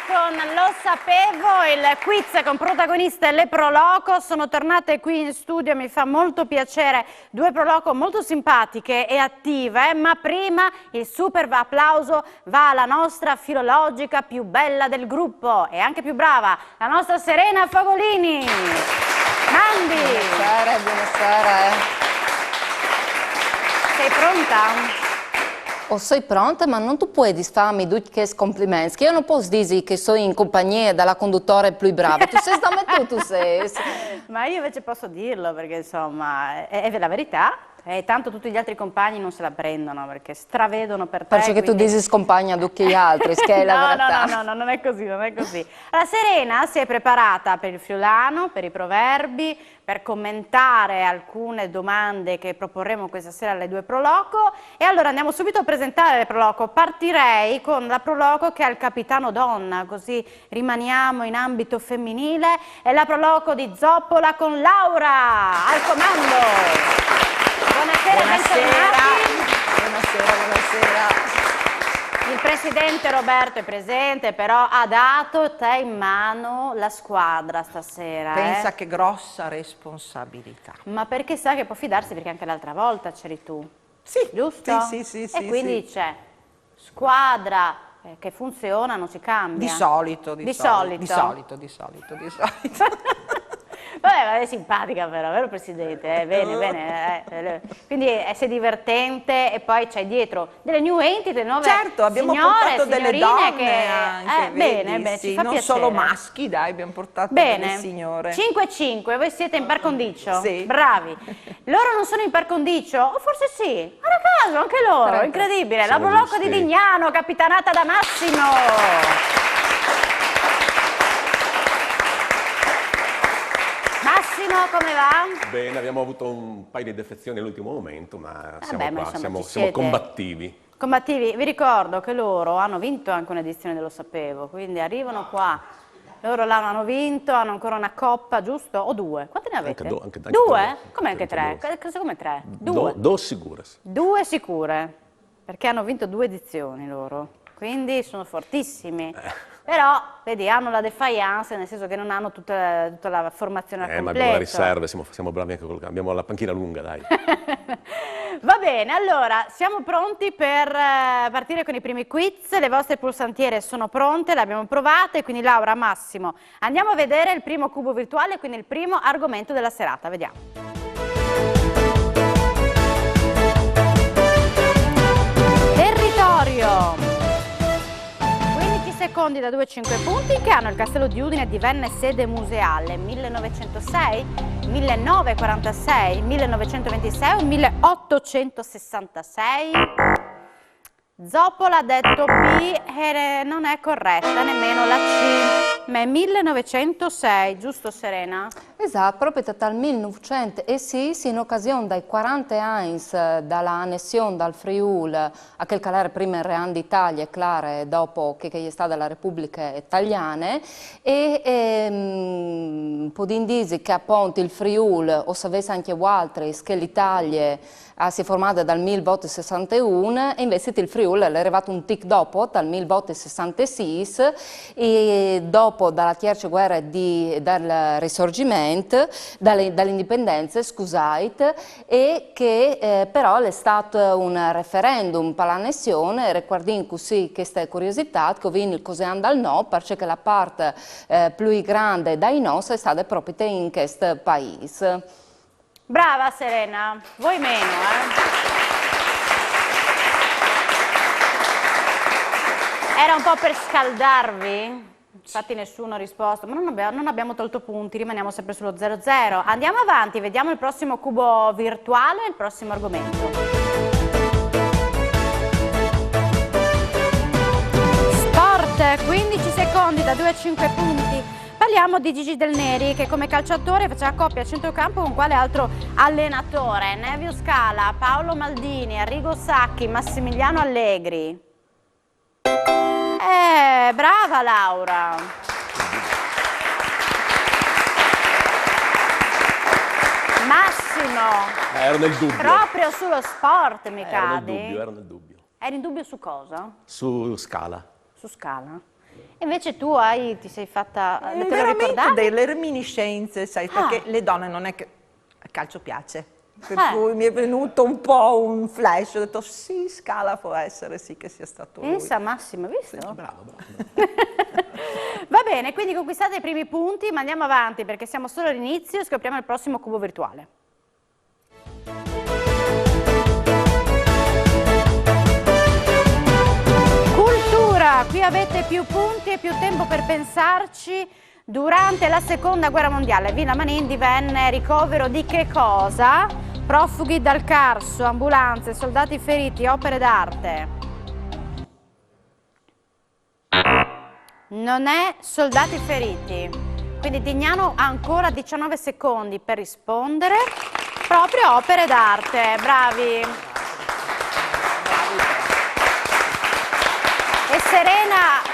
con Lo Sapevo, il quiz con protagoniste le Proloco. Sono tornate qui in studio, mi fa molto piacere, due Proloco molto simpatiche e attive, ma prima il super applauso va alla nostra filologica più bella del gruppo e anche più brava, la nostra Serena Fagolini. Nandi! Buonasera, buonasera. Sei pronta? Oh, sei pronta, ma non tu puoi farmi tutti complimenti, che io non posso dire che sono in compagnia della conduttore più brava, tu sei da me tu sei. Ma io invece posso dirlo perché insomma è la verità. E tanto tutti gli altri compagni non se la prendono perché stravedono per te. Perché quindi... tu dici scompagna tutti gli altri, che è la verità. No, non è così, non è così. La Serena si è preparata per il friulano, per i proverbi, per commentare alcune domande che proporremo questa sera alle due Proloco. E allora andiamo subito a presentare le Proloco. Partirei con la Proloco che ha il capitano donna, così rimaniamo in ambito femminile. È la Proloco di Zoppola con Laura al comando. Buonasera, bentornati. Buonasera. Il presidente Roberto è presente, però ha dato te in mano la squadra stasera. Pensa che grossa responsabilità. Ma perché sa che può fidarsi, perché anche l'altra volta c'eri tu. Sì, giusto? Sì. E quindi c'è squadra che funziona, non si cambia. Di solito. Vabbè, è simpatica però, vero Presidente? Bene. Quindi sei divertente e poi c'hai dietro delle new entity, nuove certo, abbiamo signore, portato delle donne che... anche, bene, sì, ci fa non piacere. solo maschi, dai, abbiamo portato delle signore. 5-5, voi siete in par condicio? Sì. Bravi. Loro non sono in par condicio? O forse sì? Guarda caso, anche loro, incredibile. La Proloco di Dignano, capitanata da Massimo. Come va? Bene, abbiamo avuto un paio di defezioni all'ultimo momento, ma siamo qua, insomma, siamo combattivi. Combattivi, vi ricordo che loro hanno vinto anche un'edizione dello Sapevo, quindi arrivano qua, loro l'hanno vinto, hanno ancora una coppa, giusto? O due? Quante ne avete? Anche due? Come anche tre? Come tre? Due? Due sicure. Due sicure, perché hanno vinto due edizioni loro, quindi sono fortissimi. Però, vedi, hanno la defiance, nel senso che non hanno tutta la formazione al completo. Ma abbiamo la riserva, siamo bravi anche abbiamo la panchina lunga, dai. Va bene, allora, siamo pronti per partire con i primi quiz, le vostre pulsantiere sono pronte, le abbiamo provate, quindi Laura, Massimo, andiamo a vedere il primo cubo virtuale, quindi il primo argomento della serata, vediamo. Territorio. Secondi da 2-5 punti, che anno il Castello di Udine divenne sede museale? 1906, 1946, 1926 o 1866? Zoppola ha detto B e non è corretta nemmeno la C, ma è 1906, giusto Serena? Esatto, proprio dal 1906, in occasione dei 40 anni dall'annessione dal Friuli, a quel che era prima il Real d'Italia, claro, dopo che è stata la Repubblica Italiana, e può dire che appunto il Friuli, o sapesse anche altri, che l'Italia si è formata dal 1861 e invece il Friuli è arrivato un tic dopo, dal 1866, e dopo dalla terza guerra del Risorgimento, dall'indipendenza, scusate, e che però è stato un referendum per l'annessione, riguardando così questa curiosità, che viene così andal no, perché la parte più grande dai no è stata proprio in questo paese. Brava Serena, voi meno, Era un po' per scaldarvi? Infatti nessuno ha risposto, ma non abbiamo tolto punti, rimaniamo sempre sullo 0-0. Andiamo avanti, vediamo il prossimo cubo virtuale, il prossimo argomento. Sport, 15 secondi da 2-5 punti. Parliamo di Gigi Del Neri che come calciatore faceva coppia a centrocampo con quale altro allenatore? Nevio Scala, Paolo Maldini, Arrigo Sacchi, Massimiliano Allegri. Brava Laura! Massimo! Ero nel dubbio. Proprio sullo sport mi cadi? Ero nel dubbio. Eri in dubbio su cosa? Su Scala. Su Scala? Invece tu ti sei fatta, te lo veramente ricordavi? delle reminiscenze, sai, perché le donne non è che a calcio piace. Per cui mi è venuto un po' un flash, ho detto sì, Scala può essere, sì che sia stato lui. Pensa Massimo, hai visto? Bravo, bravo. Va bene, quindi conquistate i primi punti, ma andiamo avanti perché siamo solo all'inizio e scopriamo il prossimo cubo virtuale. Cultura, qui avete più punti e più tempo per pensarci. Durante la seconda guerra mondiale Villa Manin divenne ricovero di che cosa? Profughi dal Carso, ambulanze, soldati feriti, opere d'arte. Non è soldati feriti. Quindi Dignano ha ancora 19 secondi per rispondere. Proprio opere d'arte. Bravi. E Serena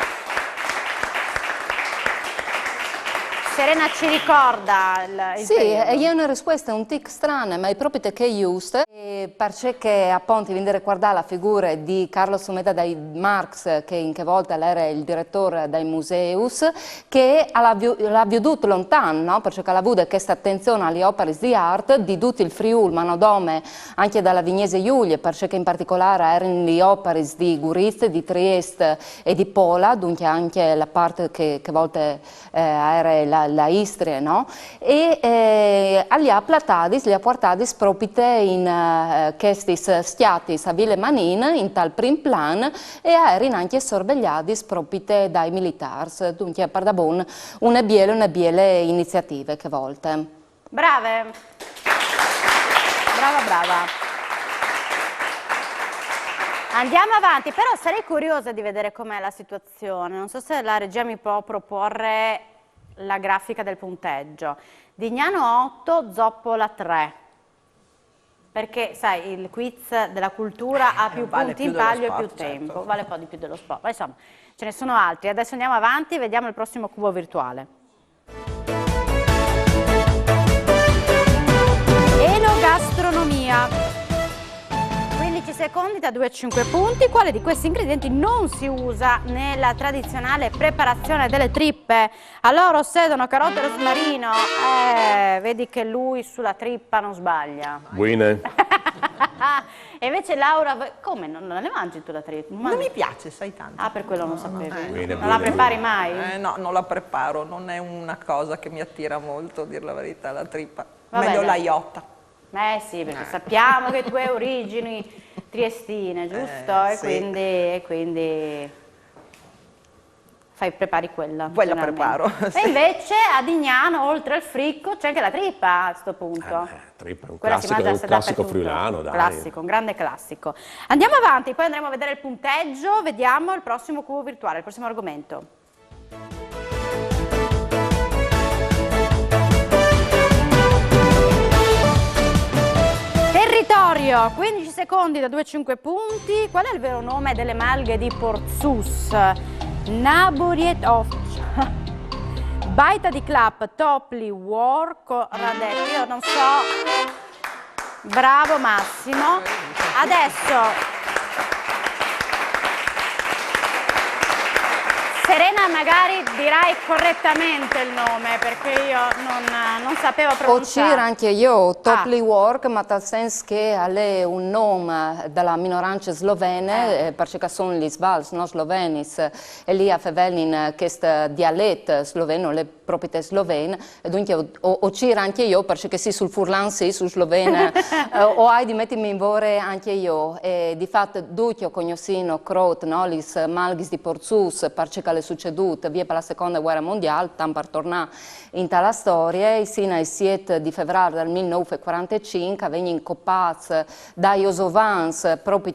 ci ricorda il sì, periodo. è una risposta un tic strana, ma è proprio che è giusto, perché appunto viene riguardare la figura di Carlo Sumeda dai Marx, che in che volta era il direttore dei museus, che l'ha veduto lontano, no? Perché ha avuto questa attenzione alle opere di arte di tutto il Friuli, ma nome anche dalla Vignese Giulia, perché in particolare erano le opere di Guriste, di Trieste e di Pola, dunque anche la parte che a volte era la Istria, no? E li ha portati proprio in questi stiati a Ville Manin, in tal prim plan, e erano anche sorvegliati proprio dai militari, dunque per da buon una biele iniziative che volte. Brave! Brava, brava. Andiamo avanti, però sarei curiosa di vedere com'è la situazione. Non so se la regia mi può proporre la grafica del punteggio. Dignano 8, Zoppola 3. Perché, sai, il quiz della cultura ha più vale punti più in palio e dello più sport, tempo. certo. Vale un po' di più dello sport. Ma insomma, ce ne sono altri. Adesso andiamo avanti e vediamo il prossimo cubo virtuale. Enogastronomia. 15 secondi da 2 a 5 punti. Quale di questi ingredienti non si usa nella tradizionale preparazione delle trippe? Allora, sedano, carote e rosmarino. Vedi che lui sulla trippa non sbaglia. Buine. E invece Laura, come? Non le mangi tu la trippa? Non mi piace, sai tanto. Ah, per quello non sapevi. Buine, Non la buine, prepari buine. mai? No, non la preparo, non è una cosa che mi attira molto, a dir la verità, la trippa. Vabbè, Meglio dai. la iotta. Sì, perché sappiamo che tu hai origini triestine, giusto? E sì. quindi prepari quella. Quella generalmente. preparo, sì. E invece a Dignano, oltre al fricco, c'è anche la trippa a questo punto. Trippa è un Quella si classico, mangia classico dappertutto. friulano, dai. Classico, un grande classico. Andiamo avanti, poi andremo a vedere il punteggio, vediamo il prossimo cubo virtuale, il prossimo argomento. Territorio, 15 secondi da 2 a 5 punti. Qual è il vero nome delle malghe di Porzus? Naburiet of Baita di Clap, Topli, Worco, Radetti. Io non so. Bravo Massimo. Adesso Serena magari dirai correttamente il nome perché io non sapevo Ho pronunciare. anche io, Topli Work, ma nel senso che è un nome della minoranza slovene, perché sono gli svals, no slovenis, e lì a in questo dialetto sloveno, le proprietà slovene, e dunque ho anche io, perché sì, sul furlan sì, sul sloveno, o hai di mettermi in vore anche io, e di fatto duccio cognosino crot, no, gli malghis di Porzus, perché le succedute via per la seconda guerra mondiale, tanto per tornare in tale storia, e sino al 7 di febbraio del 1945 vengono incoppati dai osovans proprio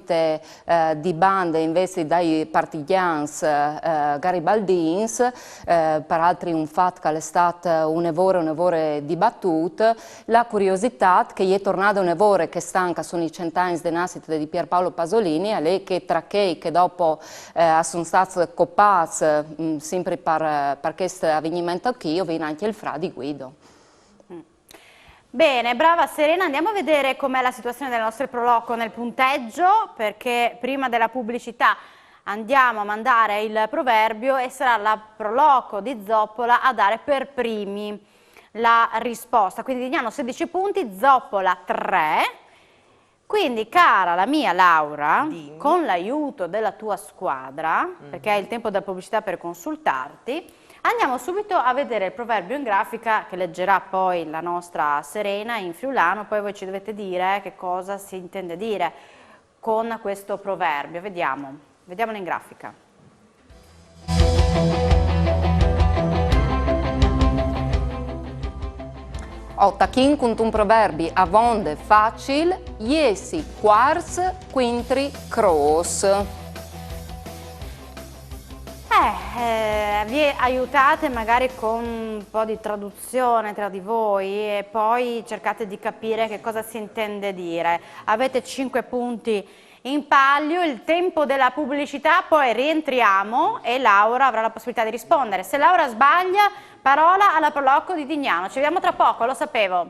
di bande invece dai partigians garibaldins, peraltro un fatto che è stato un evore dibattuto. La curiosità che è tornata un evore che stanca sono i 100 anni di nascita di Pierpaolo Pasolini, è lei che tra che dopo sono stati coppati sempre per questo avvenimento qui, viene anche il fra di Guido. Bene, brava Serena, andiamo a vedere com'è la situazione del nostro proloco nel punteggio, perché prima della pubblicità andiamo a mandare il proverbio e sarà la Proloco di Zoppola a dare per primi la risposta. Quindi Dignano 16 punti, Zoppola 3. Quindi, cara la mia Laura, Dimmi. con l'aiuto della tua squadra, perché hai il tempo della pubblicità per consultarti, andiamo subito a vedere il proverbio in grafica che leggerà poi la nostra Serena in friulano, poi voi ci dovete dire che cosa si intende dire con questo proverbio. Vediamolo in grafica. Ottachin con un proverbi avonde facil, iesi quars quintri cross. Vi aiutate magari con un po' di traduzione tra di voi e poi cercate di capire che cosa si intende dire. Avete 5 punti in palio, il tempo della pubblicità, poi rientriamo e Laura avrà la possibilità di rispondere. Se Laura sbaglia, parola alla Proloco di Dignano. Ci vediamo tra poco, lo sapevo.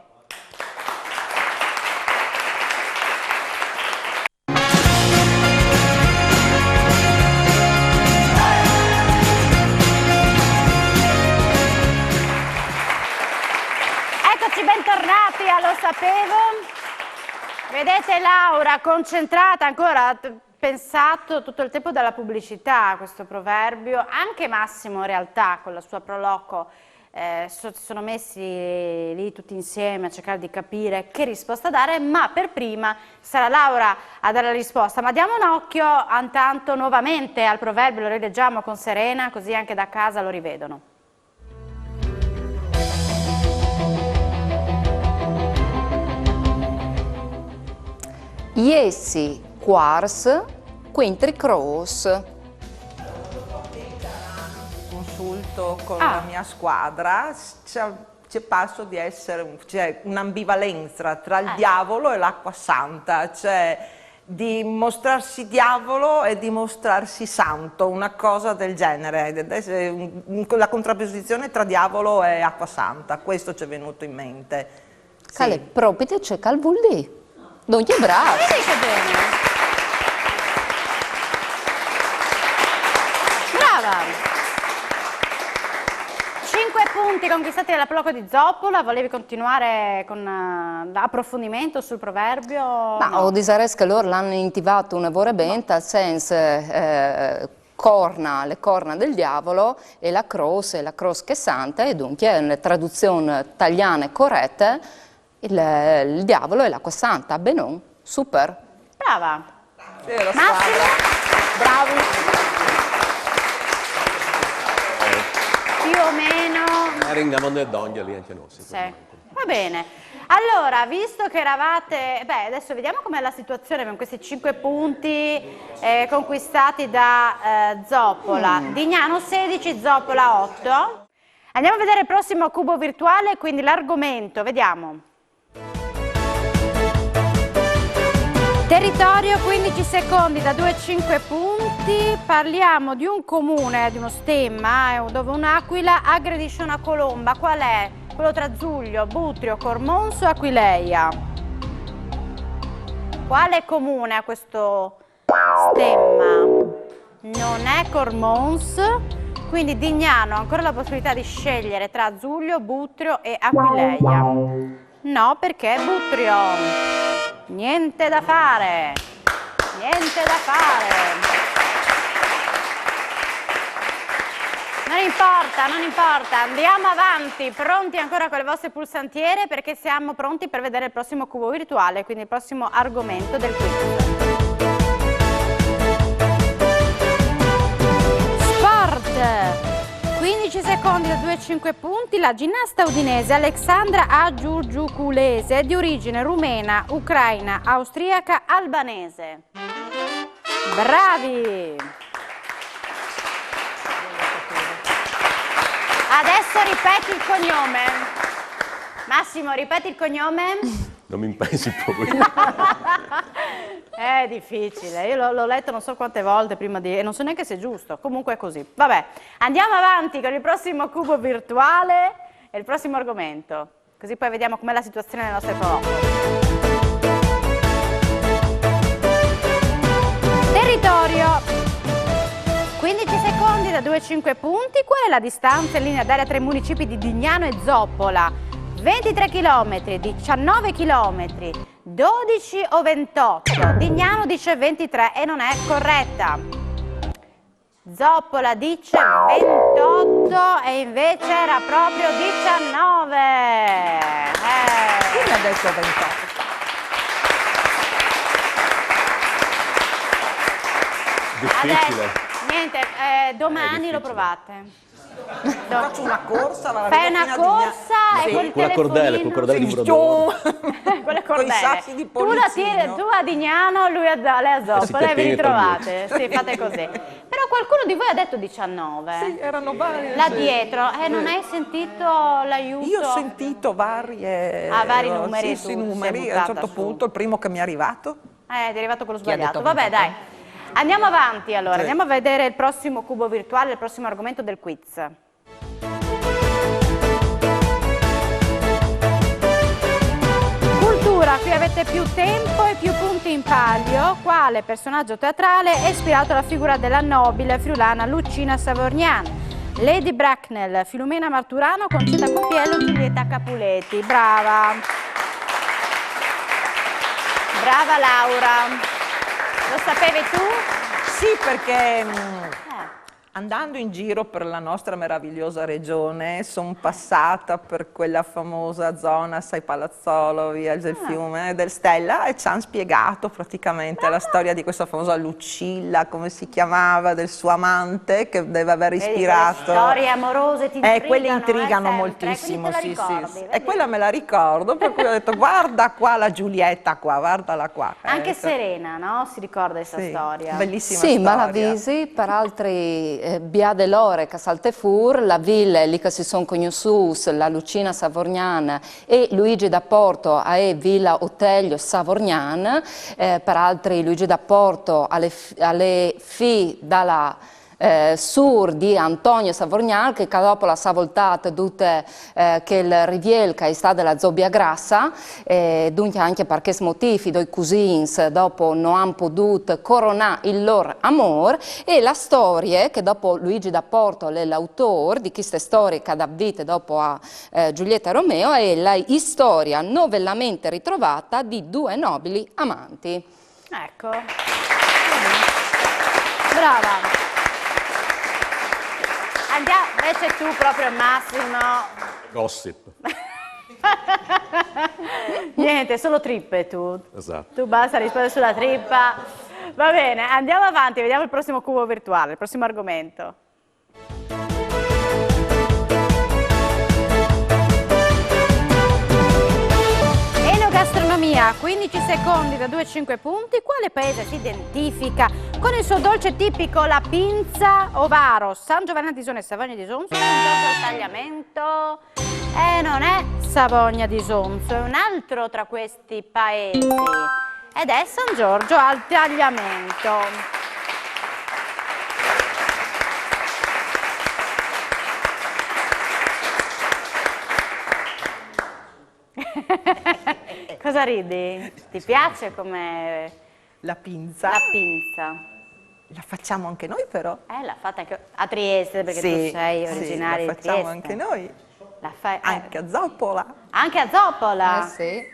Eccoci, bentornati a Lo Sapevo. Vedete Laura concentrata ancora, pensato tutto il tempo dalla pubblicità a questo proverbio, anche Massimo in realtà con la sua Proloco si sono messi lì tutti insieme a cercare di capire che risposta dare, ma per prima sarà Laura a dare la risposta. Ma diamo un occhio intanto nuovamente al proverbio, lo rileggiamo con Serena, così anche da casa lo rivedono. Iesi quars quintri cross. Consulto con la mia squadra, c'è passo di essere c'è un'ambivalenza tra il diavolo e l'acqua santa, cioè di mostrarsi diavolo e di mostrarsi santo, una cosa del genere, la contrapposizione tra diavolo e acqua santa, questo ci è venuto in mente. Cale proprio c'è calvulli. Non è bravo. Vedi che bene. Brava. 5 punti conquistati dalla Proloco di Zoppola. Volevi continuare con l'approfondimento sul proverbio? Ma no? ho disares che loro l'hanno intivato una vorre bene, al senso corna, le corna del diavolo e la croce che è santa, e dunque nelle traduzioni italiane corrette il diavolo e l'acqua santa, benon, super. Brava. Massimo? Bravi. Più o meno. Ringraziamo le donne lì anche noi. Sì. Va bene. Allora, visto che eravate, adesso vediamo com'è la situazione. Abbiamo questi 5 punti conquistati da Zoppola. Dignano 16, Zoppola 8. Andiamo a vedere il prossimo cubo virtuale, quindi l'argomento, vediamo. Territorio, 15 secondi da 2 a 5 punti, parliamo di un comune, di uno stemma, dove un'aquila aggredisce una colomba. Qual è? Quello tra Zuglio, Butrio, Cormonso e Aquileia. Quale comune ha questo stemma? Non è Cormons, quindi Dignano ha ancora la possibilità di scegliere tra Zuglio, Butrio e Aquileia. No, perché Butrio. Niente da fare, niente da fare. Non importa, andiamo avanti, pronti ancora con le vostre pulsantiere perché siamo pronti per vedere il prossimo cubo virtuale, quindi il prossimo argomento del quiz. Sport! 15 secondi da 2 a 5 punti, la ginnasta udinese Alexandra Agiurgiuculese di origine rumena, ucraina, austriaca, albanese. Bravi! Adesso ripeti il cognome. Massimo, ripeti il cognome. Non mi pensi poi. È difficile, io l'ho letto non so quante volte prima di... e non so neanche se è giusto, comunque è così. Vabbè, andiamo avanti con il prossimo cubo virtuale e il prossimo argomento, così poi vediamo com'è la situazione nelle nostre Proloco. Territorio, 10 secondi da 2 a 5 punti. Qual è la distanza in linea d'aria tra i municipi di Dignano e Zoppola? 23 km, 19 km, 12 o 28? Dignano dice 23 e non è corretta. Zoppola dice 28 e invece era proprio 19. Chi mi ha detto 28? Difficile. Adesso, niente, domani lo provate. Faccio una corsa, Fai una corsa e col Con la cordella, telefonino. col cordello di Brodone. Con le Con i cordelle. sassi di Tu la polizzino. tiri, tu a Dignano, lui a lei a Zoppola e vi Si ritrovate. Sì, fate così. Però qualcuno di voi ha detto 19. Sì, erano varie. Là sì. dietro, non hai sentito l'aiuto? Io ho sentito varie... vari numeri, Sì, tu numeri. sei A un certo buttata su. punto, il primo che mi è arrivato. Ti è arrivato quello Chi ha sbagliato. detto Vabbè, 28? dai. Andiamo avanti allora, Sì. andiamo a vedere il prossimo cubo virtuale, il prossimo argomento del quiz. Cultura, qui avete più tempo e più punti in palio. Quale personaggio teatrale è ispirato alla figura della nobile friulana Lucina Savorgnan? Lady Bracknell, Filumena Marturano, Concetta Coppiello, Giulietta Capuletti. Brava! Brava Laura! Lo sapevi tu? Sì, perché andando in giro per la nostra meravigliosa regione sono passata per quella famosa zona, sai, Palazzolo, via del fiume, del Stella, e ci hanno spiegato praticamente la storia di questa famosa Lucilla, come si chiamava, del suo amante che deve aver ispirato. Le storie amorose ti intrigano, Quelle intrigano sempre, moltissimo, quindi te la sì, ricordi, sì. vedi? E quella me la ricordo, per cui ho detto guarda qua la Giulietta qua, guardala qua. Anche Ecco. Serena, no? Si ricorda questa Sì, storia. bellissima Sì, storia. ma la visi per altri Bia Delore che salte fur, la ville lì che si sono conosciuti, la Lucina Savorgnan e Luigi da Porto a Villa Otello Savorgnan, per altri Luigi da Porto alle fi dalla sur di Antonio Savorgnan che dopo la savoltata tutte che il rivielca è stata della Zobbia Grassa dunque anche per questo motivo i cousins dopo non hanno potuto coronare il loro amore e la storia che dopo Luigi da Porto è l'autore di queste storie che ha dato vita dopo a Giulietta Romeo è la storia novellamente ritrovata di due nobili amanti. Ecco. Brava. Andiamo, invece tu proprio Massimo. Gossip. Niente, solo trippe tu. Esatto. Tu basta rispondere sulla trippa. Va bene, andiamo avanti, vediamo il prossimo cubo virtuale, il prossimo argomento. Enogastronomia, 15 secondi da 2 a 5 punti. Quale paese si identifica con il suo dolce tipico, la pinza Ovaro, San Giovanni di Sone e Savogna di Sonzo? È un gioco al tagliamento? Non è Savogna di Sonzo, è un altro tra questi paesi ed è San Giorgio al Tagliamento. Cosa ridi? Ti piace come La pinza. la pinza? La facciamo anche noi però. L'ha fatta anche a Trieste perché Sì, tu sei sì, originario la di facciamo Trieste. anche noi. La fai Anche a Zoppola. anche a Zoppola? Sì.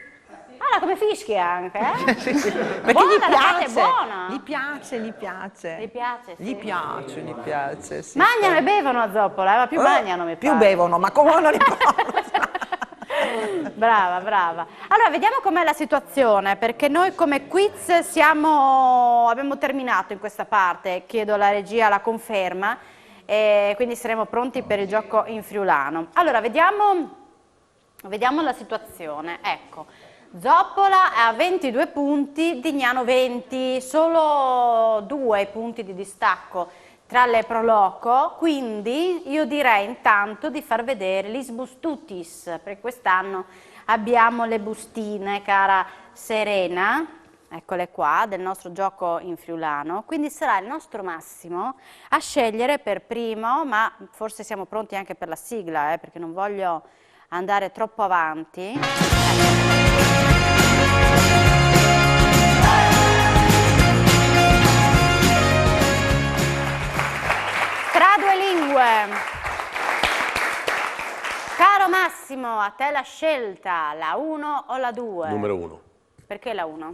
Ah, come fischi anche, eh? Perché Buona, gli la fate piace. buona? Gli piace, gli piace. Gli piace, sì. Gli piace, sì. Mangiano e bevono a Zoppola, ma più mangiano mi Più pare. bevono, ma come non li porta? Brava, brava. Allora, vediamo com'è la situazione, perché noi come quiz abbiamo terminato in questa parte, chiedo alla regia la conferma, e quindi saremo pronti per il gioco in friulano. Allora, vediamo la situazione. Ecco, Zoppola ha 22 punti, Dignano 20, solo 2 punti di distacco tra le proloco, quindi io direi intanto di far vedere gli sbustutis, perché quest'anno abbiamo le bustine, cara Serena, eccole qua, del nostro gioco in friulano, quindi sarà il nostro Massimo a scegliere per primo, ma forse siamo pronti anche per la sigla, perché non voglio andare troppo avanti. 1, a te la scelta, la 1 o la 2? Numero 1. Perché la 1?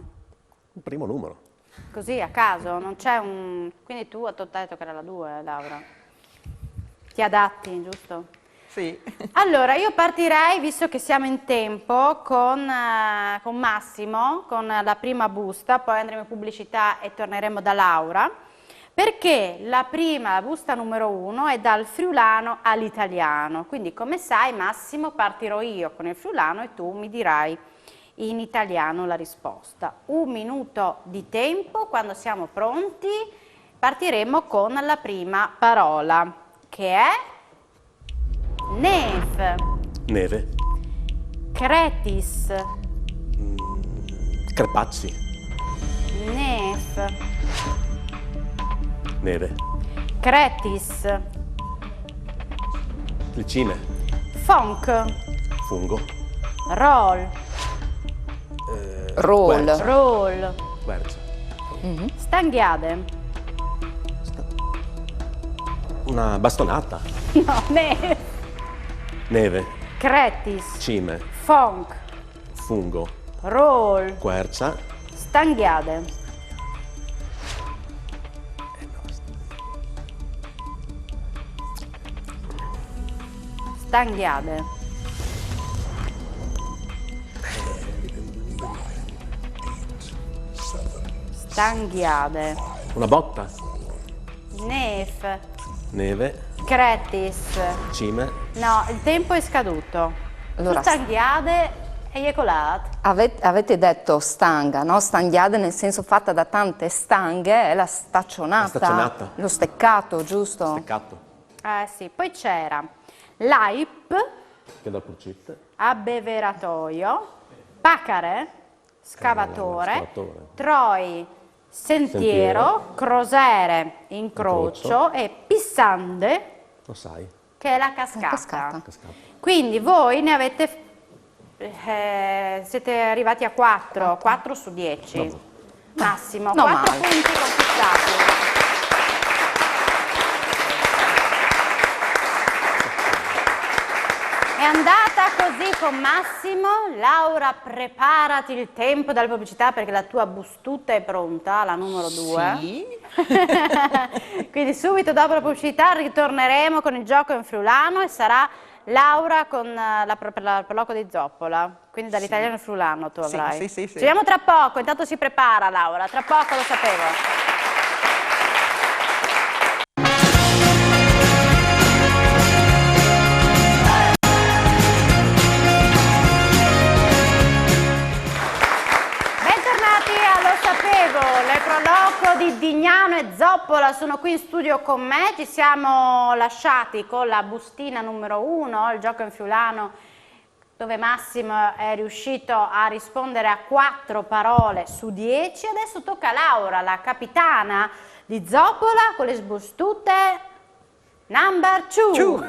Il primo numero. Così, a caso, non c'è un... Quindi tu a te hai detto che era la 2, Laura. Ti adatti, giusto? Sì. Allora, io partirei, visto che siamo in tempo, con Massimo, con la prima busta, poi andremo in pubblicità e torneremo da Laura, perché la busta numero 1 è dal friulano all'italiano. Quindi, come sai, Massimo, partirò io con il friulano e tu mi dirai in italiano la risposta. 1 minuto di tempo, quando siamo pronti partiremo con la prima parola, che è neve, Neve. cretis, Crepazzi. neve, Neve. cretis, Clicine. funk, Fungo. roll, Roll. Quercia. roll, Quercia. stanghiade, Una bastonata. no, neve, Neve. cretis, Cime. funk, Fungo. roll, Quercia. stanghiade, stanghiade, stanghiade, Una botta. nef, Neve. cretis. Cime. No, il tempo è scaduto. Allora, Stanghiade e iecolat. Avete detto stanga, no? Stanghiade nel senso fatta da tante stanghe, è la staccionata. La staccionata. Lo steccato, giusto? Steccato. Sì, poi c'era l'aip, Che dal purcit. abbeveratoio, pacare, scavatore, scavatore. troi, sentiero, crosere, incrocio e pissande, Lo sai. che è la cascata. cascata. Cascata. Quindi voi ne avete, siete arrivati a 4 su 10. Massimo, No 4 male. punti conquistati. È andata così con Massimo. Laura, preparati il tempo dalla pubblicità perché la tua bustuta è pronta, la numero 2. Sì. Quindi subito dopo la pubblicità ritorneremo con il gioco in friulano e sarà Laura con per l'oco di Zoppola. Quindi dall'italiano al friulano tu Sì, avrai. sì. Ci vediamo tra poco, intanto si prepara Laura, tra poco lo sapevo. Le Proloco di Dignano e Zoppola sono qui in studio con me, ci siamo lasciati con la bustina numero 1, il gioco in friulano, dove Massimo è riuscito a rispondere a 4 parole su 10. Adesso tocca a Laura, la capitana di Zoppola, con le sbustute number 2.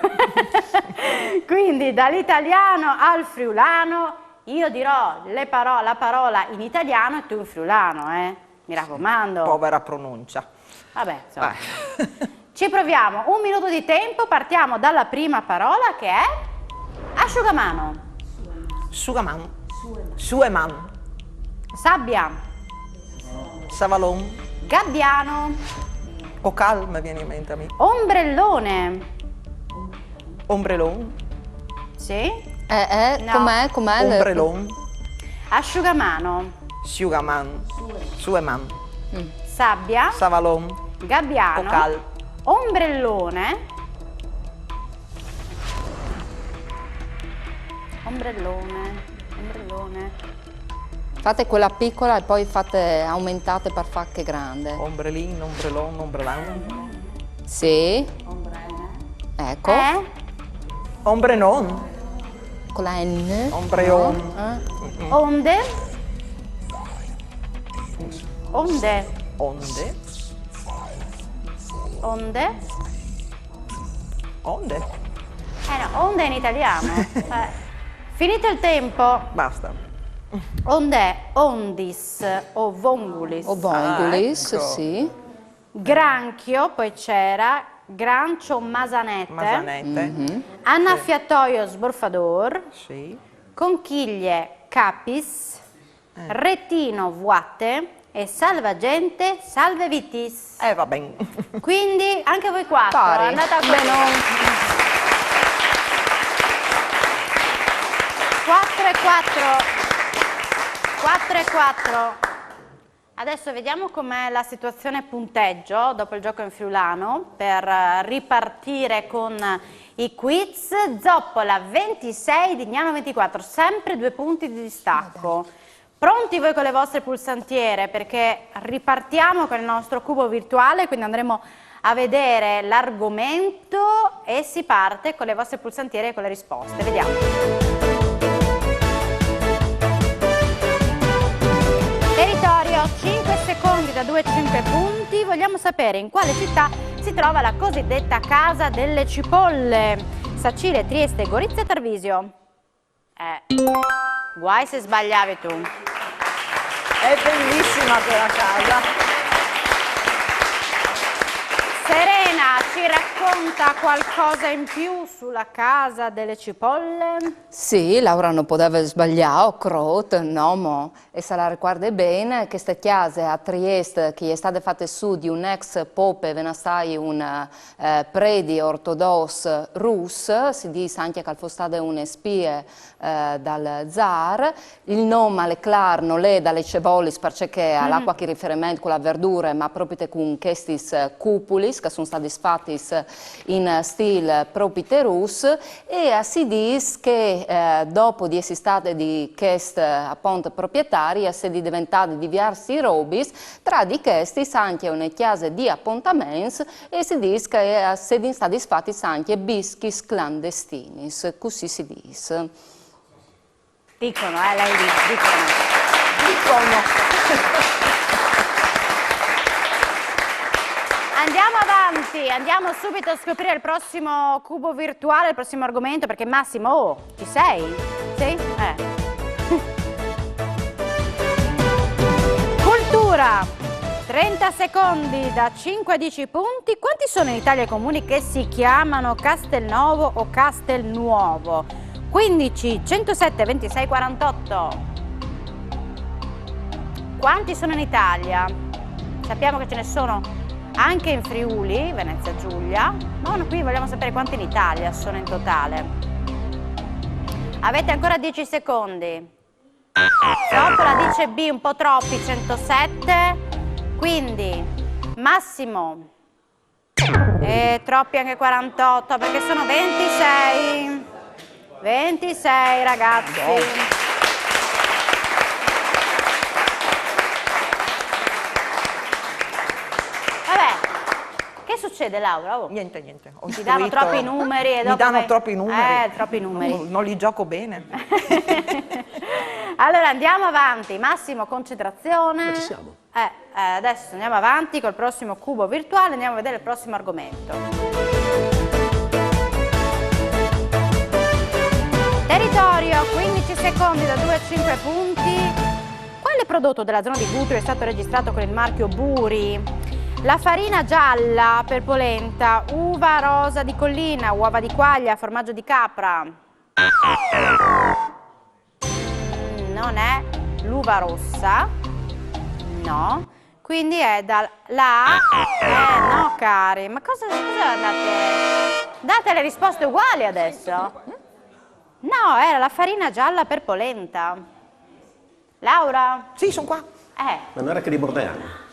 Quindi dall'italiano al friulano io dirò la parola in italiano e tu in friulano, mi raccomando. Povera pronuncia. Vabbè, insomma. Ci proviamo. 1 minuto di tempo, partiamo dalla prima parola che è asciugamano, Sugaman. Sueman. sabbia, Savalon. gabbiano, Cocal mi viene in mente a me. ombrellone. Ombrelon. Sì? No. Com'è? Ombrelon. Asciugamano, Sugaman. Sueman. sabbia, Savalon. gabbiano, Cocal. ombrellone, ombrellone, Fate quella piccola e poi aumentate per far che grande. Ombrelin, ombrelon, ombrelan. Sì, ecco, Ombrenon. con la N. Ombreon. onde, onde, Onde. onde. Onde. No, onde in italiano. Finito il tempo, Basta. onde, ondis o vongulis. O vongulis, ecco. sì. Granchio, poi c'era Grancio Masanette. Masanette. Annaffiatoio Sborfador. Sì. Conchiglie Capis. Retino Vuate. E Salvagente Salvevitis. Va bene. Quindi anche voi 4 Pari. andate a bene. 4 e 4. Adesso vediamo com'è la situazione punteggio dopo il gioco in friulano per ripartire con i quiz. Zoppola 26, Dignano 24, sempre 2 punti di distacco. Pronti voi con le vostre pulsantiere, perché ripartiamo con il nostro cubo virtuale, quindi andremo a vedere l'argomento e si parte con le vostre pulsantiere e con le risposte. Vediamo. Territorio, 5 secondi da 2 a 5 punti. Vogliamo sapere in quale città si trova la cosiddetta Casa delle Cipolle. Sacile, Trieste, Gorizia e Tarvisio. Guai se sbagliavi tu. È bellissima quella casa. Serena ci racconta qualcosa in più sulla Casa delle Cipolle? Sì, Laura non poteva sbagliare, Crot, no, e se la ricorda bene, queste chiese a Trieste che è stata fatta su di un ex pope, venastai un predi ortodosso russo, si dice anche che fosse stata una spia dal zar, il nome alle clar non è dalle cebolis perché all'acqua che riferimento con la verdura, ma proprio con questi cupulis che sono stati fatti in stile proprio russo, e si dice che dopo di essere state di queste appunto proprietarie si è diventati diversi robis, tra di questi anche una chiesa di appuntamenti, e si dice che sono stati fatti anche bischis clandestinis, così si dice. Dicono, lei dicono. Andiamo avanti, andiamo subito a scoprire il prossimo cubo virtuale, il prossimo argomento, perché Massimo, ci sei? Sì? Cultura, 30 secondi da 5 a 10 punti. Quanti sono in Italia i comuni che si chiamano Castelnuovo o Castelnuovo? 15, 107, 26, 48. Quanti sono in Italia? Sappiamo che ce ne sono anche in Friuli, Venezia Giulia, ma qui vogliamo sapere quanti in Italia sono in totale. Avete ancora 10 secondi. Zoppola dice B, un po' troppi, 107, quindi Massimo, e troppi anche 48 perché sono 26. 26 ragazzi. Che succede, Laura? Niente. Ti danno troppi numeri e dopo mi danno troppi numeri. Troppi numeri. Non li gioco bene. Allora andiamo avanti. Massimo, concentrazione. Ma ci siamo. Adesso andiamo avanti col prossimo cubo virtuale, andiamo a vedere il prossimo argomento. Territorio, 15 secondi da 2 a 5 punti. Quale prodotto della zona di Cutro è stato registrato con il marchio Buri? La farina gialla per polenta, uva rosa di collina, uova di quaglia, formaggio di capra. Non è l'uva rossa, no. Quindi è dalla no cari, ma cosa andate? Date le risposte uguali adesso? No, era la farina gialla per polenta. Laura? Sì, sono qua. Ma non era che di Bordeano?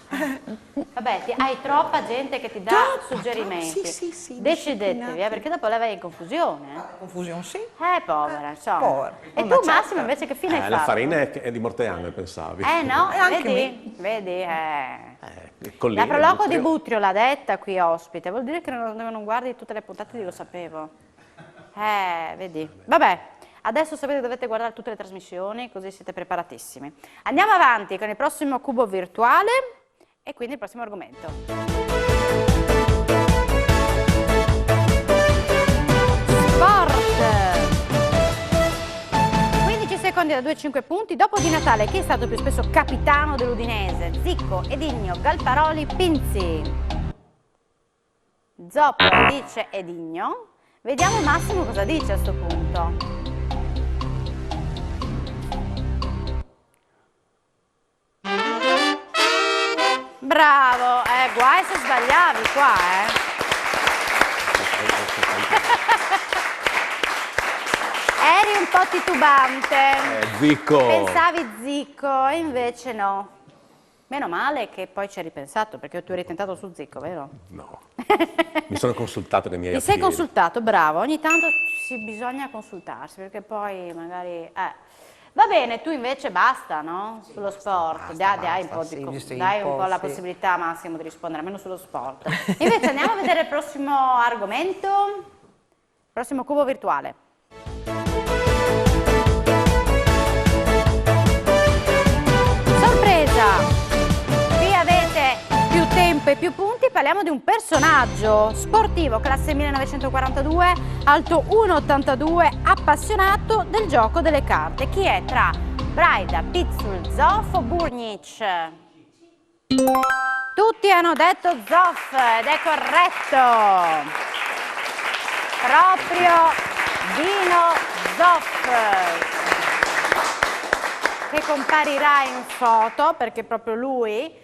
Vabbè, hai troppa gente che ti dà suggerimenti. Sì, decidetevi, perché dopo lei va in confusione. Confusione, sì. Povera, insomma. Povera. E tu, Massimo, invece che fine hai fatto? La farina è di Morteano, pensavi? No, anche vedi. Collina, La Proloco di Butrio. Butrio l'ha detta qui ospite, vuol dire che non guardi tutte le puntate di Lo Sapevo. Vedi. Vabbè, adesso sapete che dovete guardare tutte le trasmissioni, così siete preparatissimi. Andiamo avanti con il prossimo cubo virtuale e quindi il prossimo argomento. Sport. 15 secondi da 2 a 5 punti. Dopo di Natale, chi è stato più spesso capitano dell'Udinese? Zicco, Edigno, Galparoli, Pinzi. Zoppola dice Edigno. Vediamo Massimo cosa dice a sto punto. Bravo, guai se sbagliavi qua, Eri un po' titubante. Zicco. Pensavi Zicco e invece no. Meno male che poi ci hai ripensato, perché tu eri tentato su Zicco, vero? No, mi sono consultato dai miei Ti sei alfieri. consultato, bravo. Ogni tanto bisogna consultarsi, perché poi magari... Va bene, tu invece basta, no? Sullo sport. Dai un po', dai un po' la possibilità a Massimo di rispondere, almeno sullo sport. Invece andiamo a vedere il prossimo argomento, il prossimo cubo virtuale. Sorpresa! Qui avete più tempo e più punti, parliamo di un personaggio sportivo, classe 1942, alto 1,82, appassionato del gioco delle carte. Chi è tra Braida, Pizzul, Zoff o Burnic? Tutti hanno detto Zoff ed è corretto. Proprio Dino Zoff, che comparirà in foto perché proprio lui,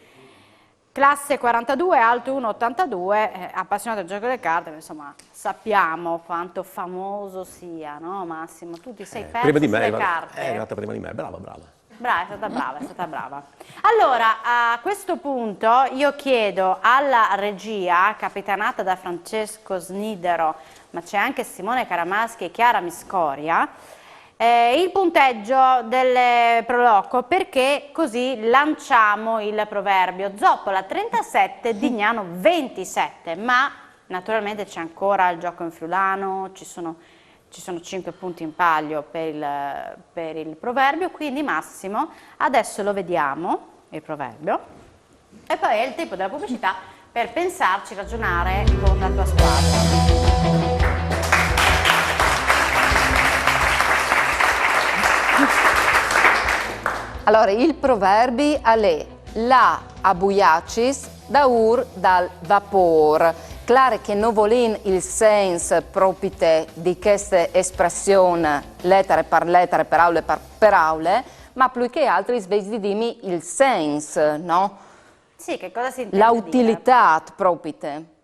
classe 42, alto 1,82, appassionato del gioco delle carte, insomma sappiamo quanto famoso sia, no Massimo? Tu ti sei perso Prima di me, sulle carte. è arrivata prima di me, brava. Brava, è stata brava. Allora, a questo punto io chiedo alla regia, capitanata da Francesco Snidero, ma c'è anche Simone Caramaschi e Chiara Miscoria, il punteggio del proloco, perché così lanciamo il proverbio. Zoppola 37, Dignano 27, ma naturalmente c'è ancora il gioco in friulano, ci sono 5 punti in palio per il proverbio, quindi Massimo, adesso lo vediamo, il proverbio, e poi è il tempo della pubblicità per pensarci, ragionare con la tua squadra. Allora, il proverbi è la abuiacis daur dal vapor. Claro che non volin il senso proprio di questa espressione lettere, per aule, ma più che altro svegli di dirmi il senso, no? Sì, che cosa si intende la utilità proprio.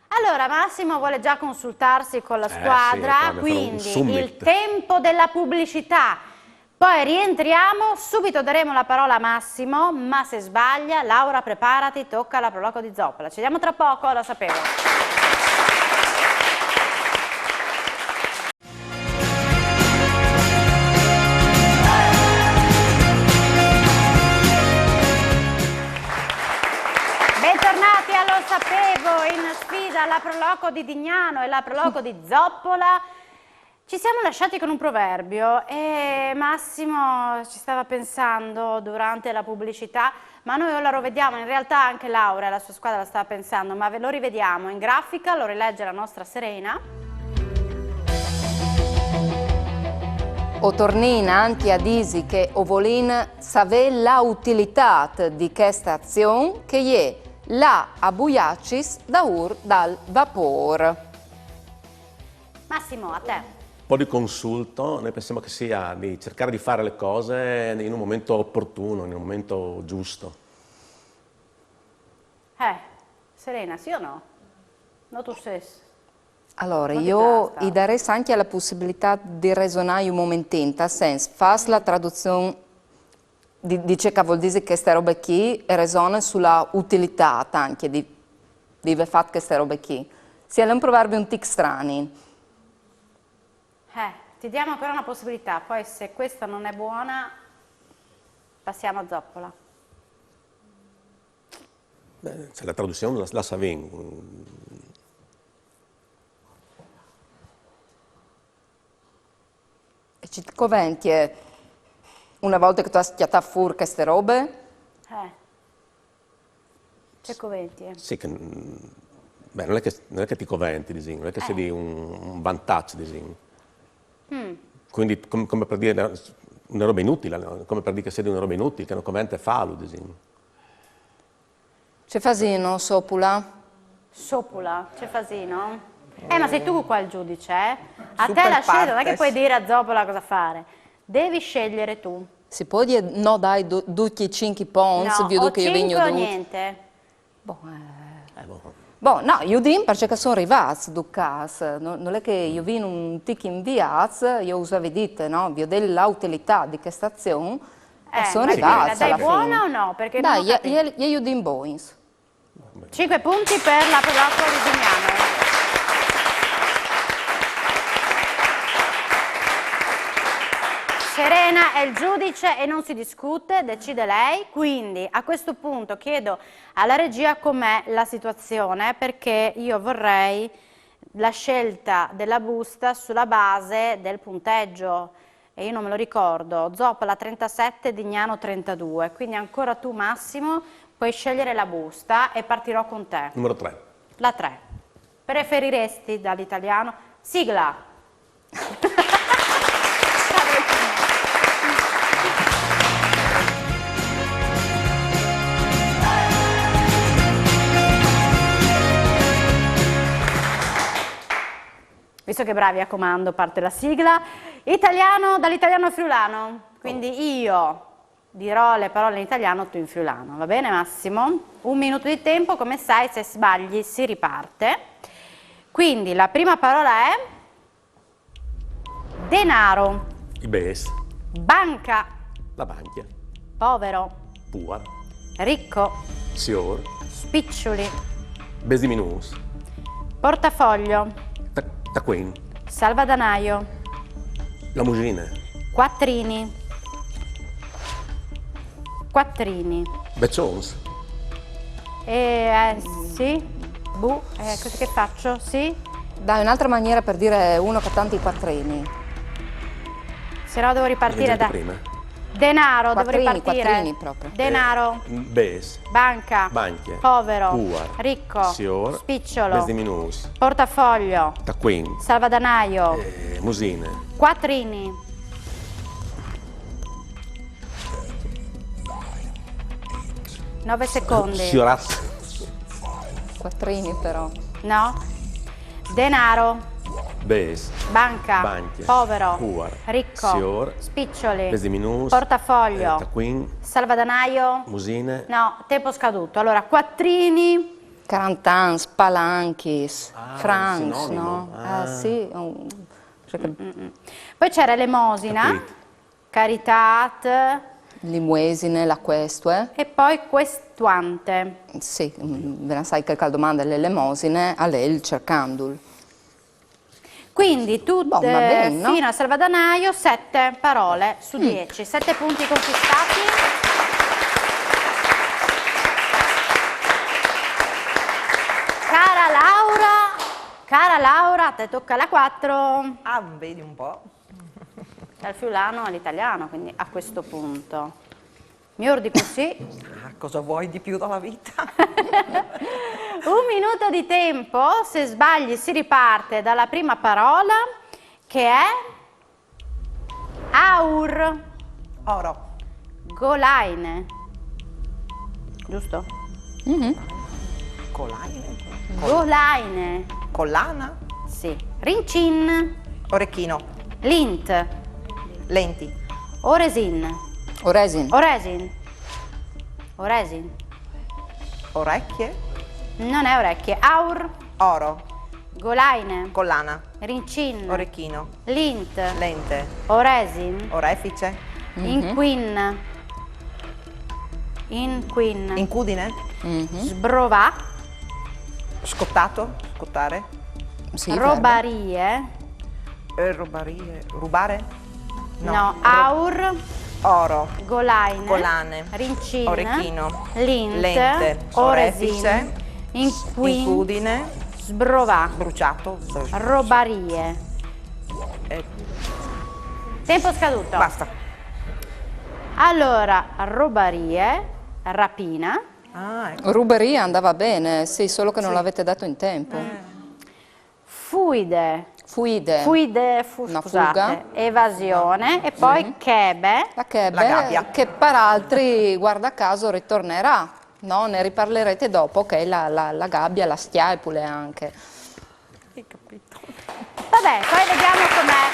Allora, Massimo vuole già consultarsi con la squadra, sì, quindi il tempo della pubblicità. Poi rientriamo, subito daremo la parola a Massimo, ma se sbaglia, Laura preparati, tocca la proloco di Zoppola. Ci vediamo tra poco, lo sapevo. Bentornati a Lo Sapevo, in sfida la proloco di Dignano e la proloco di Zoppola. Ci siamo lasciati con un proverbio e Massimo ci stava pensando durante la pubblicità, ma noi ora lo vediamo, in realtà anche Laura e la sua squadra la stava pensando, ma ve lo rivediamo in grafica, lo rilegge la nostra Serena. O tornina anche a disi che ovolin save la utilità di questa azione che è la abuiacis daur dal vapor. Massimo, a te. Un po' di consulto, noi pensiamo che sia di cercare di fare le cose in un momento opportuno, in un momento giusto. Serena, sì o no? No tu stesso. Allora, io gli darei anche la possibilità di ragionare un momentino, nel senso, fas la traduzione, dice che vuol dire che queste robe qui ragionano sulla utilità anche di aver fatto queste robe qui. Se è un proverbio un tic strani. Ti diamo ancora una possibilità, poi se questa non è buona passiamo a Zoppola. Beh, se la traduzione la savem. E ci conventi una volta che tu hai schiattato fuori queste robe? C'è coventi, Sì, che, beh, non è che ti coventi, non è che sia di un vantaggio, Quindi, come per dire una roba inutile, come per dire che sia di una roba inutile, che non convente fallo, C'è fasino, Sopula? Sopula, Cefasino? Ma sei tu qua il giudice, eh? A te Super la scelta, non è che partes. puoi dire a Zoppola cosa fare. Devi scegliere tu. Si può dire no dai, tutti e 5 punti, No, vedo o che io 5 vengo o tutti. niente. Boh, Boh. boh, no, io dico perché sono arrivati do caso, non è che io vino un tic inviato, io uso vedete, no? Vi ho detto l'utilità di questa azione e sono ma arrivati la dai alla buona fine. o no? Perché Dai, non ho capito. io dico boins. 5 punti per la Prolocco Risignano. Serena è il giudice e non si discute, decide lei, quindi a questo punto chiedo alla regia com'è la situazione perché io vorrei la scelta della busta sulla base del punteggio e io non me lo ricordo, Zoppola 37, Dignano 32, quindi ancora tu Massimo puoi scegliere la busta e partirò con te. Numero 3. La 3. Preferiresti dall'italiano? Sigla. Visto che bravi a comando, parte la sigla. Italiano, dall'italiano al friulano. Quindi io dirò le parole in italiano, tu in friulano. Va bene Massimo? 1 minuto di tempo, come sai, se sbagli si riparte. Quindi la prima parola è denaro, I bes. banca, La banchia. povero, Puar. ricco, Sior. spiccioli, Bes di minus. portafoglio, Taquin. salvadanaio, La musina. quattrini, quattrini. Bezzons. Sì, cosa che faccio? Sì? Dai, un'altra maniera per dire uno che ha tanti quattrini. Se no devo ripartire da... Prima. Denaro, devo Quattrini, ripartire. quattrini proprio. Denaro, Bes. banca, Banchie. povero, Puar. ricco, Sior. spicciolo, Bes di minus. portafoglio, Taquin. salvadanaio, Musine. quattrini. Nove secondi. Siorat. Quattrini però. No? Denaro, Bes. banca, Banchie. povero, Puar. ricco, Sior. spiccioli, Bes di minus. portafoglio, Taquin. salvadanaio. Musine. No, tempo scaduto. Allora, quattrini, Carantans, palanchis, francs, sinonimo. no? Ah. Sì. Perché poi c'era elemosina, Capito. caritat Limuesine, la questue. e poi questuante. Sì, ve ne sai che la domanda delle elemosine, a lei il cercandul. Quindi tu Boh, va bene, no? fino a salvadanaio 7 parole su 10, 7 punti conquistati. Cara Laura, a te tocca la 4. Ah, vedi un po'. Dal friulano all'italiano, quindi a questo punto. Mi ordini così. Ah, cosa vuoi di più dalla vita? 1 minuto di tempo, se sbagli si riparte dalla prima parola che è aur, Oro. golaine, giusto? Colaine. Golaine, Collana. sì. Rincin, Orecchino. lint, Lenti. oresin, Oresin. oresin, oresin, Orecchie. non è orecchie, aur, Oro. golaine, Collana. rincin, Orecchino. lint, Lente. oresin, Orefice. inquin, inquin, Incudine. sbrovà, Scottato. Scottare. Sì, robarie, Rubarie. Rubare. no, aur, Oro. golaine, Collane. rincin, Orecchino. lint, Lente. oresin, Orefice. inquin, Incudine. sbrovà, Bruciato. robarie. Tempo scaduto. Basta. Allora, robarie, rapina, Ah, ecco. Ruberia andava bene, sì, solo che non l'avete dato in tempo. fuide, Fuide. Una scusate, fuga. evasione e poi chebe, La chebe, La gabbia. che per altri, guarda caso, ritornerà. No, ne riparlerete dopo, ok, la gabbia, la stiapule anche. Hai capito? Vabbè, poi vediamo com'è.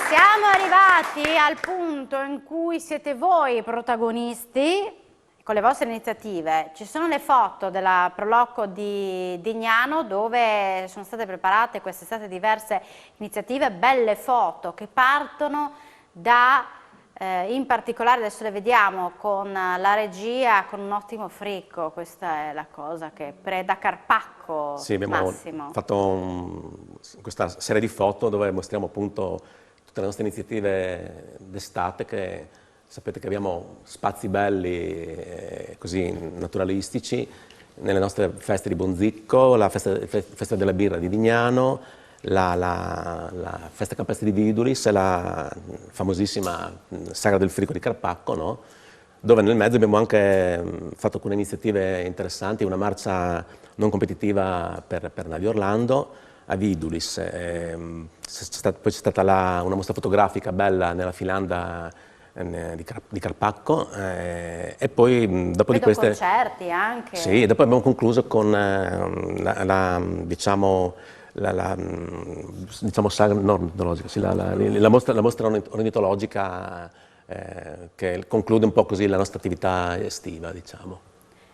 Siamo arrivati al punto in cui siete voi i protagonisti con le vostre iniziative. Ci sono le foto della Proloco di Dignano dove sono state preparate quest'estate diverse iniziative, belle foto che partono da, in particolare adesso le vediamo con la regia, con un ottimo fricco, questa è la cosa che da Carpacco, Sì, abbiamo Massimo. fatto questa serie di foto dove mostriamo appunto tutte le nostre iniziative d'estate, che sapete che abbiamo spazi belli così naturalistici nelle nostre feste di Bonzicco, la festa della birra di Dignano, la festa campestre di Vidulis e la famosissima Sagra del Frico di Carpacco, no? Dove nel mezzo abbiamo anche fatto alcune iniziative interessanti, una marcia non competitiva per Navi Orlando a Vidulis, poi c'è stata una mostra fotografica bella nella Filanda di Carpacco e poi dopo di queste concerti anche. sì, e dopo abbiamo concluso con diciamo sagra ornitologica, sì, la mostra ornitologica che conclude un po' così la nostra attività estiva, diciamo.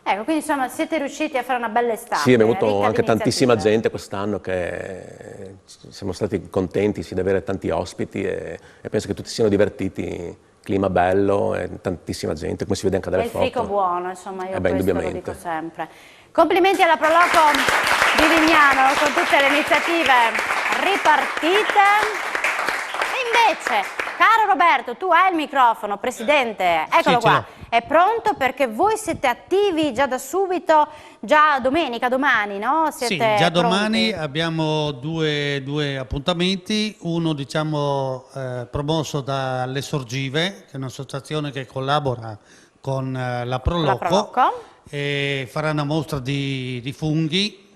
Ecco, quindi insomma siete riusciti a fare una bella estate. Sì, abbiamo avuto ricca anche di tantissima iniziative. gente quest'anno, che siamo stati contenti sì, di avere tanti ospiti e penso che tutti siano divertiti, clima bello e tantissima gente, come si vede anche dalle E il foto. frico buono, insomma, io Beh, questo lo indubbiamente. dico sempre. Complimenti alla Proloco di Vignano con tutte le iniziative ripartite. E invece, caro Roberto, tu hai il microfono, presidente, eccolo Sì, ce qua. l'ho. È pronto perché voi siete attivi già da subito, già domenica, domani, no? Siete Sì, già domani pronti? abbiamo due appuntamenti, uno diciamo promosso dalle Sorgive, che è un'associazione che collabora con la Proloco, Proloco. e farà una mostra di funghi.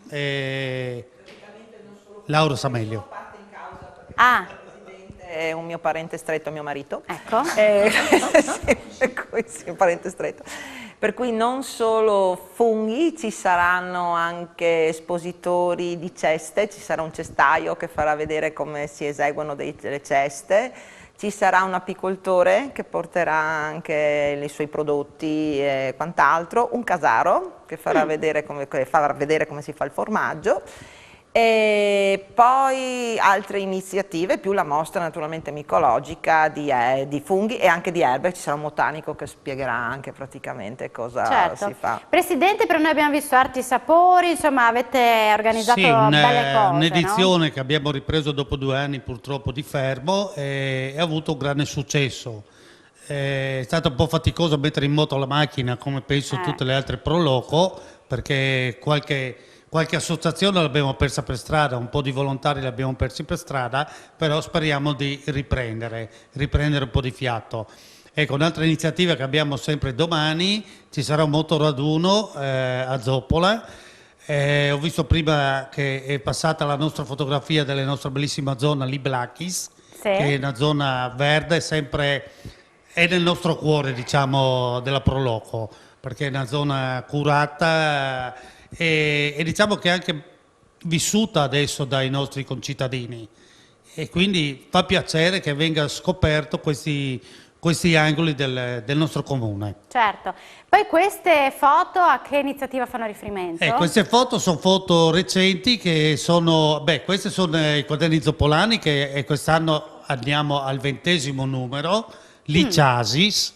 Laura Samelio. Ah, È un mio parente stretto, mio marito. ecco. Sì, per cui sì, un parente stretto. Per cui non solo funghi, ci saranno anche espositori di ceste, ci sarà un cestaio che farà vedere come si eseguono delle ceste, ci sarà un apicoltore che porterà anche i suoi prodotti e quant'altro, un casaro che farà vedere come si fa il formaggio. E poi altre iniziative, più la mostra naturalmente micologica di funghi e anche di erbe. Ci sarà un botanico che spiegherà anche praticamente cosa Certo. si fa. Presidente, però noi abbiamo visto Arti Sapori, insomma avete organizzato Sì, belle cose, un'edizione che abbiamo ripreso dopo 2 anni purtroppo di fermo e ha avuto un grande successo. È stato un po' faticoso mettere in moto la macchina, come penso tutte le altre Proloco, perché qualche associazione l'abbiamo persa per strada, un po' di volontari l'abbiamo persi per strada, però speriamo di riprendere un po' di fiato. Ecco, un'altra iniziativa che abbiamo sempre domani, ci sarà un motoraduno a Zoppola. Ho visto prima che è passata la nostra fotografia della nostra bellissima zona Liblakis, che è una zona verde, è nel nostro cuore, diciamo, della Proloco, perché è una zona curata e diciamo che è anche vissuta adesso dai nostri concittadini, e quindi fa piacere che venga scoperto questi angoli del nostro comune. Certo. Poi queste foto a che iniziativa fanno riferimento? Queste foto sono foto recenti che sono, questi sono i quaderni Zoppolani che quest'anno andiamo al 20° numero, l'Ichasis,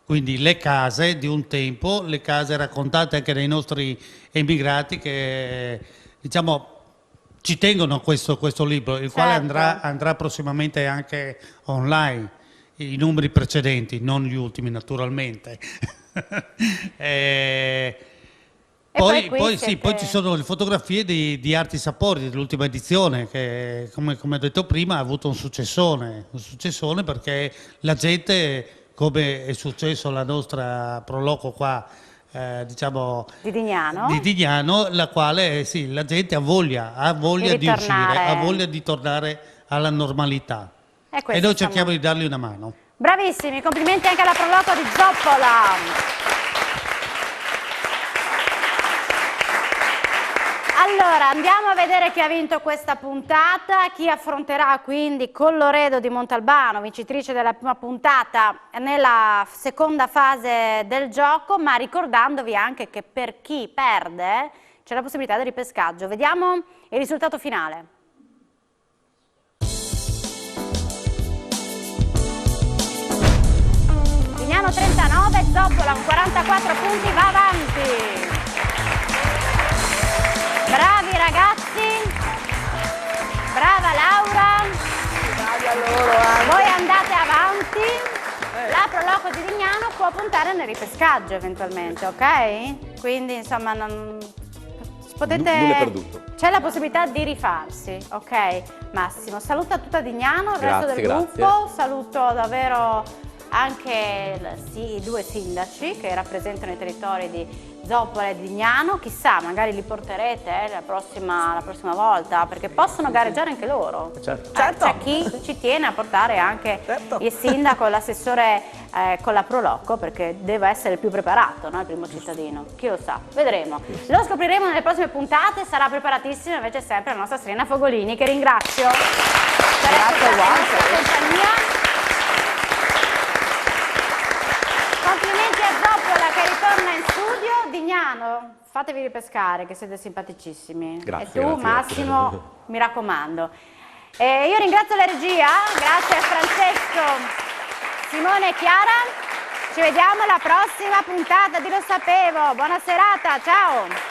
quindi le case di un tempo, le case raccontate anche dai nostri emigrati che diciamo ci tengono a questo libro, il quale andrà prossimamente anche online, i numeri precedenti, non gli ultimi naturalmente. Poi ci sono le fotografie di Arti Sapori dell'ultima edizione che come ho detto prima ha avuto un successone perché la gente, come è successo alla nostra Proloco qua, diciamo di Dignano, la quale la gente ha voglia di uscire, ha voglia di tornare alla normalità. E noi cerchiamo di dargli una mano. Bravissimi, complimenti anche alla Proloco di Zoppola. Allora, andiamo a vedere chi ha vinto questa puntata, chi affronterà quindi Colloredo di Montalbano, vincitrice della prima puntata, nella seconda fase del gioco, ma ricordandovi anche che per chi perde c'è la possibilità del ripescaggio. Vediamo il risultato finale. Vignano 39, Zoppola con 44 punti, va avanti. Bravi ragazzi, brava Laura, voi andate avanti, la Proloco di Vignano può puntare nel ripescaggio eventualmente, ok? Quindi insomma potete... Nulla è perduto. C'è la possibilità di rifarsi, ok? Massimo, saluta tutta Vignano, il resto del Grazie. gruppo, saluto davvero anche i due sindaci che rappresentano i territori di Zoppola e Vignano, chissà, magari li porterete la prossima volta, perché possono gareggiare anche loro. Certo. C'è chi ci tiene a portare anche il sindaco, l'assessore con la Proloco, perché deve essere il più preparato, no? Il primo cittadino. Chi lo sa? Vedremo. Lo scopriremo nelle prossime puntate, sarà preparatissima invece sempre la nostra Serena Fogolini, che ringrazio per essere stata in nostra compagnia. Complimenti a Zoppola che ritorna in studio. Vignano, fatevi ripescare che siete simpaticissimi. Grazie, e tu grazie, Massimo, grazie. mi raccomando. Io ringrazio la regia, grazie a Francesco, Simone e Chiara. Ci vediamo alla prossima puntata di Lo Sapevo. Buona serata, ciao!